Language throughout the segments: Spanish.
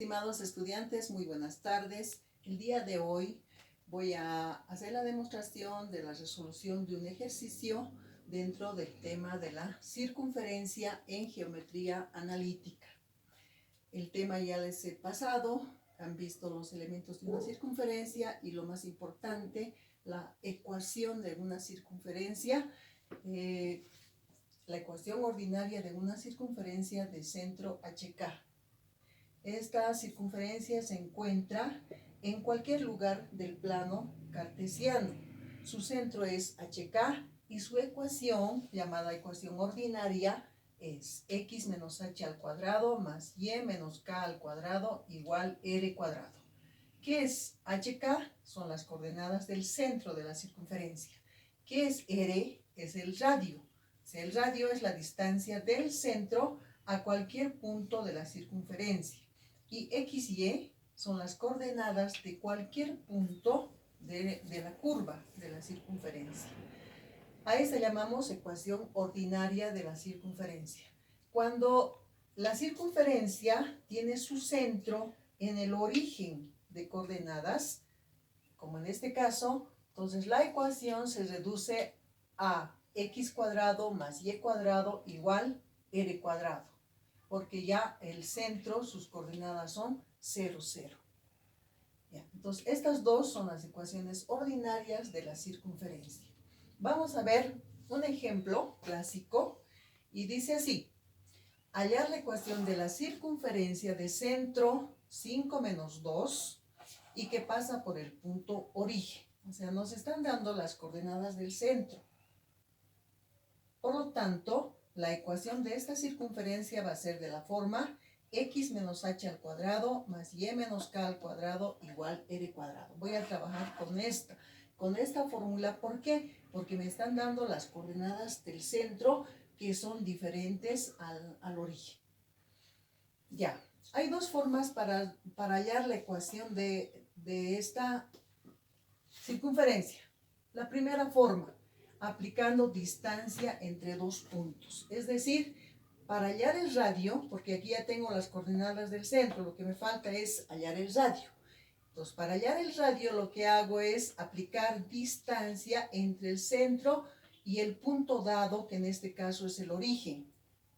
Estimados estudiantes, muy buenas tardes. El día de hoy voy a hacer la demostración de la resolución de un ejercicio dentro del tema de la circunferencia en geometría analítica. El tema ya les he pasado, han visto los elementos de una circunferencia y lo más importante, la ecuación de una circunferencia, la ecuación ordinaria de una circunferencia de centro HK. Esta circunferencia se encuentra en cualquier lugar del plano cartesiano. Su centro es HK y su ecuación, llamada ecuación ordinaria, es x menos h al cuadrado más y menos k al cuadrado igual r cuadrado. ¿Qué es HK? Son las coordenadas del centro de la circunferencia. ¿Qué es r? Es el radio. El radio es la distancia del centro a cualquier punto de la circunferencia. Y x y y son las coordenadas de cualquier punto de la curva de la circunferencia. A esta llamamos ecuación ordinaria de la circunferencia. Cuando la circunferencia tiene su centro en el origen de coordenadas, como en este caso, entonces la ecuación se reduce a x cuadrado más y cuadrado igual r cuadrado, porque ya el centro, sus coordenadas son 0, 0. Ya, entonces, estas dos son las ecuaciones ordinarias de la circunferencia. Vamos a ver un ejemplo clásico y dice así: hallar la ecuación de la circunferencia de centro 5 menos 2 y que pasa por el punto origen. O sea, nos están dando las coordenadas del centro. Por lo tanto, la ecuación de esta circunferencia va a ser de la forma x menos h al cuadrado más y menos k al cuadrado igual r cuadrado. Voy a trabajar con esta fórmula. ¿Por qué? Porque me están dando las coordenadas del centro que son diferentes al origen. Ya, hay dos formas para hallar la ecuación de esta circunferencia. La primera forma, aplicando distancia entre dos puntos. Es decir, para hallar el radio, porque aquí ya tengo las coordenadas del centro, lo que me falta es hallar el radio. Entonces, para hallar el radio lo que hago es aplicar distancia entre el centro y el punto dado, que en este caso es el origen.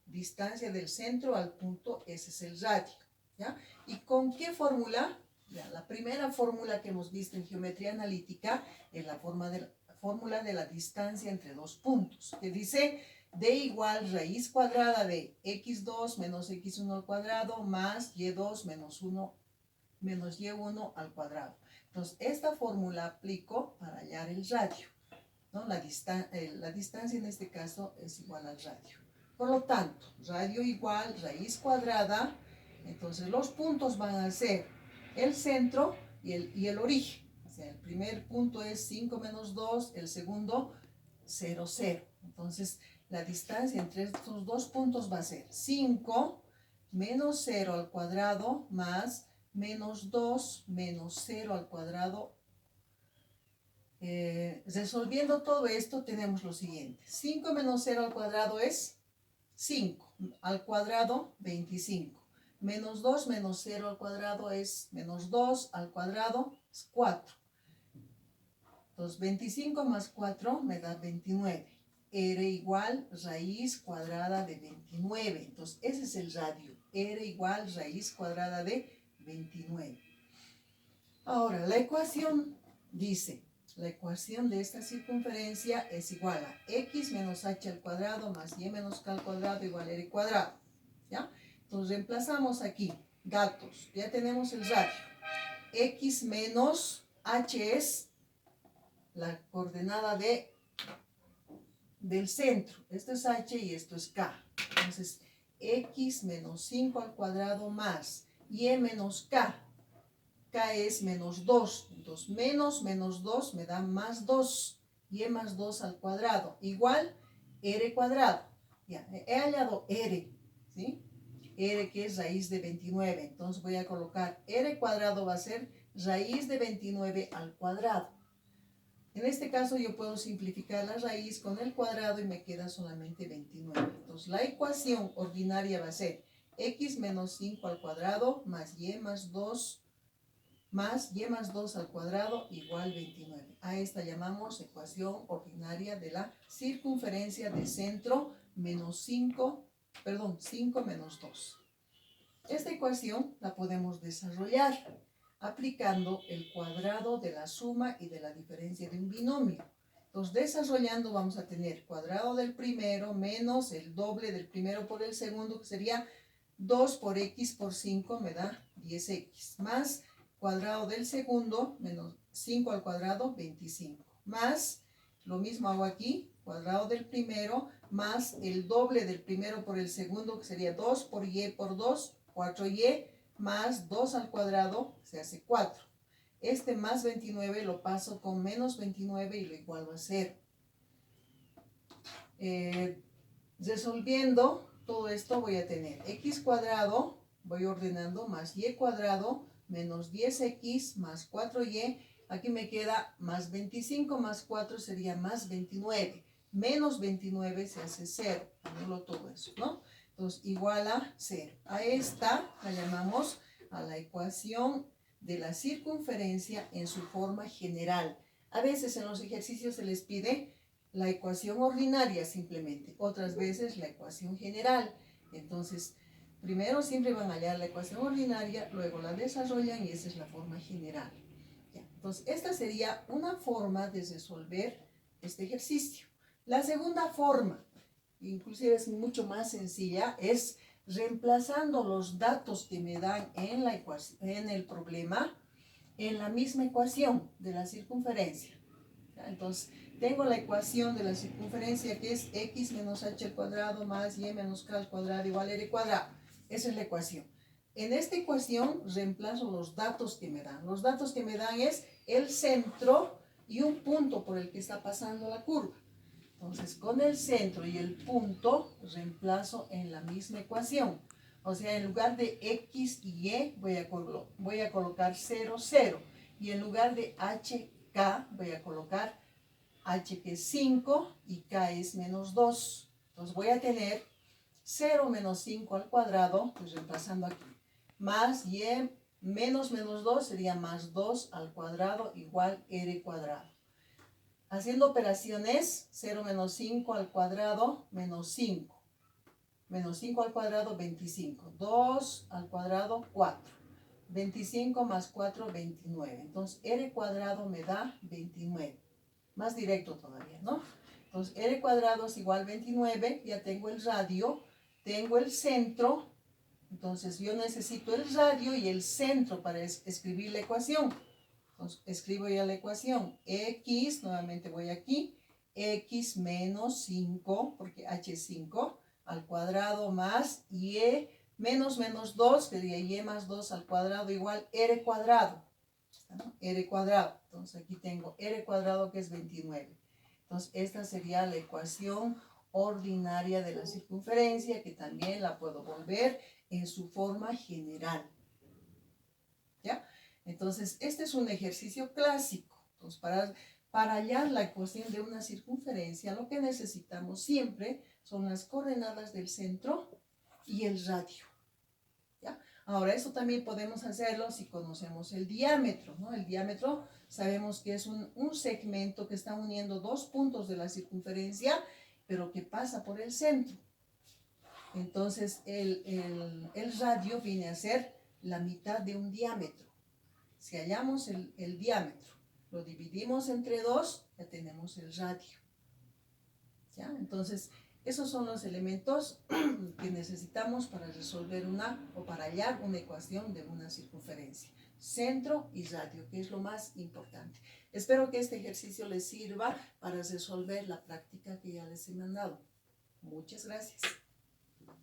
Distancia del centro al punto, ese es el radio, ¿ya? ¿Y con qué fórmula? Ya, la primera fórmula que hemos visto en geometría analítica es la fórmula de la distancia entre dos puntos, que dice d igual raíz cuadrada de x2 menos x1 al cuadrado más y2 menos y1 al cuadrado. Entonces, esta fórmula aplico para hallar el radio, ¿no? La distancia en este caso es igual al radio. Por lo tanto, radio igual raíz cuadrada, entonces los puntos van a ser el centro y el origen. O sea, el primer punto es 5 menos 2, el segundo 0, 0. Entonces, la distancia entre estos dos puntos va a ser 5 menos 0 al cuadrado más menos 2 menos 0 al cuadrado. Resolviendo todo esto tenemos lo siguiente: 5 menos 0 al cuadrado es 5, al cuadrado 25, menos 2 menos 0 al cuadrado es menos 2 al cuadrado es 4. Entonces 25 más 4 me da 29. R igual raíz cuadrada de 29. Entonces ese es el radio. R igual raíz cuadrada de 29. Ahora la ecuación dice: la ecuación de esta circunferencia es igual a x menos h al cuadrado más y menos k al cuadrado igual a r cuadrado, ¿ya? Entonces reemplazamos aquí datos. Ya tenemos el radio. X menos h es la coordenada del centro. Esto es h y esto es k. Entonces, x menos 5 al cuadrado más y menos k. K es menos 2, entonces menos 2 me da más 2, y más 2 al cuadrado, igual r cuadrado. Ya, he hallado r, ¿sí? R que es raíz de 29, entonces voy a colocar r cuadrado va a ser raíz de 29 al cuadrado. En este caso yo puedo simplificar la raíz con el cuadrado y me queda solamente 29. Entonces la ecuación ordinaria va a ser x menos 5 al cuadrado más y más 2 al cuadrado igual 29. A esta llamamos ecuación ordinaria de la circunferencia de centro menos 5 menos 2. Esta ecuación la podemos desarrollar aplicando el cuadrado de la suma y de la diferencia de un binomio. Entonces, desarrollando vamos a tener cuadrado del primero menos el doble del primero por el segundo, que sería 2 por x por 5 me da 10x, más cuadrado del segundo menos 5 al cuadrado, 25, más, lo mismo hago aquí, cuadrado del primero más el doble del primero por el segundo, que sería 2 por y por 2, 4y, más 2 al cuadrado, se hace 4. Este más 29 lo paso con menos 29 y lo igualo a 0. Resolviendo todo esto voy a tener x cuadrado, voy ordenando, más y cuadrado, menos 10x más 4y. Aquí me queda más 25 más 4 sería más 29. Menos 29 se hace 0. Anulo todo eso, ¿no? Entonces, igual a 0. A esta la llamamos a la ecuación de la circunferencia en su forma general. A veces en los ejercicios se les pide la ecuación ordinaria simplemente. Otras veces la ecuación general. Entonces, primero siempre van a hallar la ecuación ordinaria, luego la desarrollan y esa es la forma general. ¿Ya? Entonces, esta sería una forma de resolver este ejercicio. La segunda forma, inclusive es mucho más sencilla, es reemplazando los datos que me dan en la ecuación, en el problema, en la misma ecuación de la circunferencia. ¿Ya? Entonces, tengo la ecuación de la circunferencia que es x menos h al cuadrado más y menos k al cuadrado igual a r cuadrado. Esa es la ecuación. En esta ecuación reemplazo los datos que me dan. Los datos que me dan es el centro y un punto por el que está pasando la curva. Entonces, con el centro y el punto reemplazo en la misma ecuación. O sea, en lugar de x y y voy a colocar 0, 0. Y en lugar de hk voy a colocar h que es 5 y k es menos 2. Entonces voy a tener 0 menos 5 al cuadrado, pues reemplazando aquí, más y menos 2 sería más 2 al cuadrado igual r cuadrado. Haciendo operaciones, 0 menos 5 al cuadrado menos 5. Menos 5 al cuadrado, 25. 2 al cuadrado, 4. 25 más 4, 29. Entonces, r cuadrado me da 29. Más directo todavía, ¿no? Entonces, r cuadrado es igual a 29. Ya tengo el radio, tengo el centro. Entonces, yo necesito el radio y el centro para escribir la ecuación. Entonces, escribo ya la ecuación. X, nuevamente voy aquí. X menos 5, porque h es 5, al cuadrado más y menos 2, sería y más 2 al cuadrado igual r cuadrado. ¿No? R cuadrado. Entonces, aquí tengo r cuadrado que es 29. Entonces, esta sería la ecuación ordinaria de la circunferencia, que también la puedo volver en su forma general. ¿Ya? Entonces, este es un ejercicio clásico. Entonces, para hallar la ecuación de una circunferencia, lo que necesitamos siempre son las coordenadas del centro y el radio. ¿Ya? Ahora, eso también podemos hacerlo si conocemos el diámetro, ¿no? El diámetro sabemos que es un segmento que está uniendo dos puntos de la circunferencia, pero que pasa por el centro. Entonces, el radio viene a ser la mitad de un diámetro. Si hallamos el diámetro, lo dividimos entre 2, ya tenemos el radio. ¿Ya? Entonces, esos son los elementos que necesitamos para resolver para hallar una ecuación de una circunferencia. Centro y radio, que es lo más importante. Espero que este ejercicio les sirva para resolver la práctica que ya les he mandado. Muchas gracias.